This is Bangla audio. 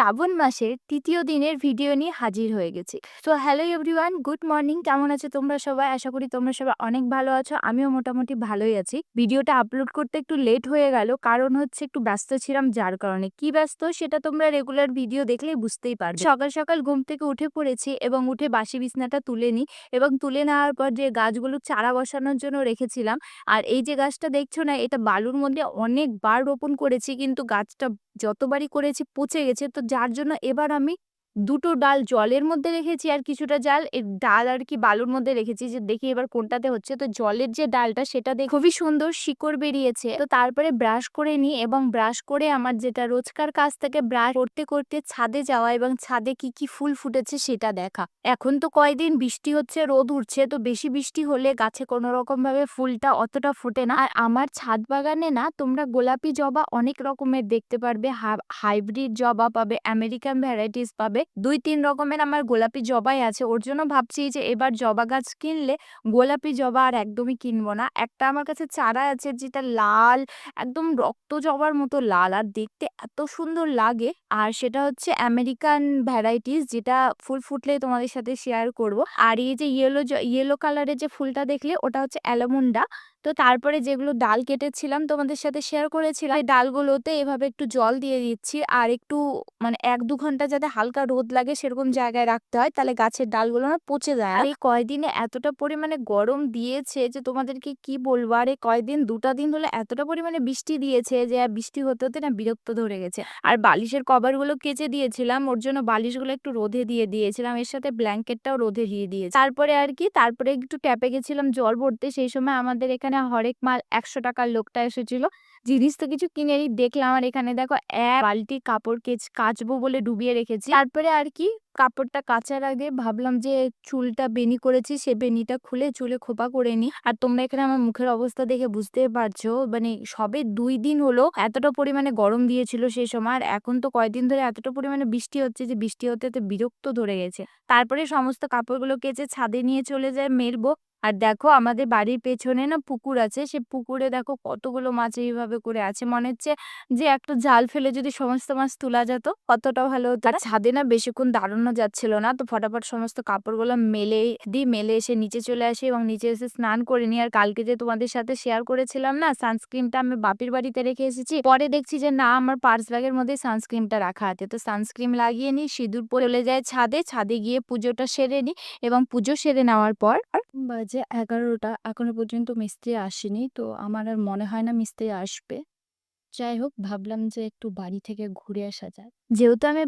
শ্রাবণ মাসের ৩য় দিনের ভিডিও নিয়ে হাজির হয়ে গেছি। তো হ্যালো এভরিওয়ান, গুড মর্নিং। কেমন আছো তোমরা সবাই? আশা করি তোমরা সবাই অনেক ভালো আছো। আমিও মোটামুটি ভালোই আছি। ভিডিওটা আপলোড করতে একটু লেট হয়ে গেল, কারণ হচ্ছে একটু ব্যস্ত ছিলাম, যার কারণে। কি ব্যস্ত সেটা তোমরা রেগুলার ভিডিও দেখলেই বুঝতেই পারবে। সকাল সকাল ঘুম থেকে উঠে পড়েছি এবং উঠে বাসি বিছনাটা তুলে নিই, এবং তুলে নেওয়ার পর যে গাছগুলো চারা বসানোর জন্য রেখেছিলাম, আর এই যে গাছটা দেখছো না, এটা বালুর মধ্যে অনেকবার রোপণ করেছি, কিন্তু গাছটা যতবারই করেছি পচে গেছে। তো যার জন্য এবার আমি ২ টো ডাল জলের মধ্যে রেখেছি, আর কিছুটা ডাল আর কি বালুর মধ্যে রেখেছি, যে দেখি এবার কোনটাতে হচ্ছে। তো জলের যে ডালটা সেটা দেখে খুবই সুন্দর শিকড় বেরিয়েছে। তো তারপরে ব্রাশ করে নিই, এবং ব্রাশ করে আমার যেটা রোজকার কাজ থেকে ব্রাশ করতে করতে ছাদে যাওয়া এবং ছাদে কি কি ফুল ফুটেছে সেটা দেখা। এখন তো কয়দিন বৃষ্টি হচ্ছে, রোদ উঠছে, তো বেশি বৃষ্টি হলে গাছে কোনো রকম ভাবে ফুলটা অতটা ফোটে না। আর আমার ছাদ বাগানে না তোমরা গোলাপি জবা অনেক রকমের দেখতে পারবে। হাইব্রিড জবা পাবে, আমেরিকান ভ্যারাইটিস পাবে। ২-৩ রকমের আমার গোলাপি জবাই আছে। ওর জন্য ভাবছি যে এবার জবা গাছ কিনলে গোলাপি জবা আর একদমই কিনবো না। একটা আমার কাছে চারা আছে যেটা লাল, একদম রক্ত জবার মতো লাল, আর দেখতে এত সুন্দর লাগে। আর সেটা হচ্ছে আমেরিকান ভ্যারাইটিস, যেটা ফুল ফুটলে তোমাদের সাথে শেয়ার করব। আর এই যে ইয়েলো কালারের যে ফুলটা দেখলে, ওটা হচ্ছে অ্যালামুন্ডা। তো তারপরে যেগুলো ডাল কেটেছিলাম তোমাদের সাথে শেয়ার করেছিলাম, এই ডালগুলোতে এভাবে একটু জল দিয়ে দিচ্ছি, আর একটু মানে ১-২ ঘন্টা যাতে হালকা রোদ লাগে সেরকম জায়গায় রাখতে হয়, তাহলে গাছের ডালগুলো না পচে যায়। আর এই কয়দিনে এতটা পরিমাণে গরম দিয়েছে যে তোমাদেরকে কি বলবো। আর এই কয়দিন ২টা দিন হলো এতটা পরিমাণে বৃষ্টি দিয়েছে যে আর বৃষ্টি হতে হতে না বিরক্ত ধরে গেছে। আর বালিশের কভারগুলো কেচে দিয়েছিলাম, ওর জন্য বালিশগুলো একটু রোদে দিয়ে দিয়েছিলাম, এর সাথে ব্ল্যাঙ্কেটটাও রোদে দিয়ে দিয়েছি। তারপরে একটু ট্যাপে গেছিলাম জল ভরতে। সেই সময় আমাদের এখানে হরেক মাল ১০০ টাকার লোকটা এসেছিল। জিনিস তো কিছু কিনেনি, দেখলাম আর এখানে দেখো ১ বালতি কাপড় কাচবো বলে ডুবিয়ে রেখেছি। তারপরে আর কি কাপড়টা কাচার আগে ভাবলাম যে চুলটা বেনি করেছি, সে বেনিটা খুলে চুলে খোপা করে নিই। আর তোমরা এখানে আমার মুখের অবস্থা দেখে বুঝতে পারছো, মানে সবে ২ দিন হলো এতটা পরিমাণে গরম দিয়েছিল সেই সময়, আর এখন তো কয়দিন ধরে এতটা পরিমাণে বৃষ্টি হচ্ছে যে বৃষ্টি হতে হতে বিরক্ত ধরে গেছে। তারপরে সমস্ত কাপড়গুলো কেচে ছাদে নিয়ে চলে যায় মেলবো। আর দেখো আমাদের বাড়ির পেছনে না পুকুর আছে, সে পুকুরে দেখো কতগুলো মাছ এইভাবে করে আছে। মনে হচ্ছে যে একটা জাল ফেলে যদি সমস্ত মাছ তোলা যেত কতটা ভালো হতো। আর ছাদে না বেশিক্ষণ দাঁড়ানো যাচ্ছিল না, তো ফটাফট সমস্ত কাপড়গুলো মেলে এসে নিচে চলে আসি, এবং নিচে এসে স্নান করে নিই। আর কালকে যে তোমাদের সাথে শেয়ার করেছিলাম না সানস্ক্রিনটা আমি বাপির বাড়িতে রেখে এসেছি, পরে দেখছি যে না, আমার পার্স ব্যাগের মধ্যে সানস্ক্রিনটা রাখা আছে। তো সানস্ক্রিন লাগিয়ে নিই, সিঁদুর পরে চলে যায় ছাদে গিয়ে পুজোটা সেরে নিই, এবং পুজো সেরে নেওয়ার পর বাজে ১১টা, এখনো পর্যন্ত মিস্ত্রি আসেনি। তো আমার আর মনে হয় না মিস্ত্রি আসবে। যাই হোক, ভাবলাম যে একটু বাড়ি থেকে ঘুরে আসা যায়। যেহেতু আমি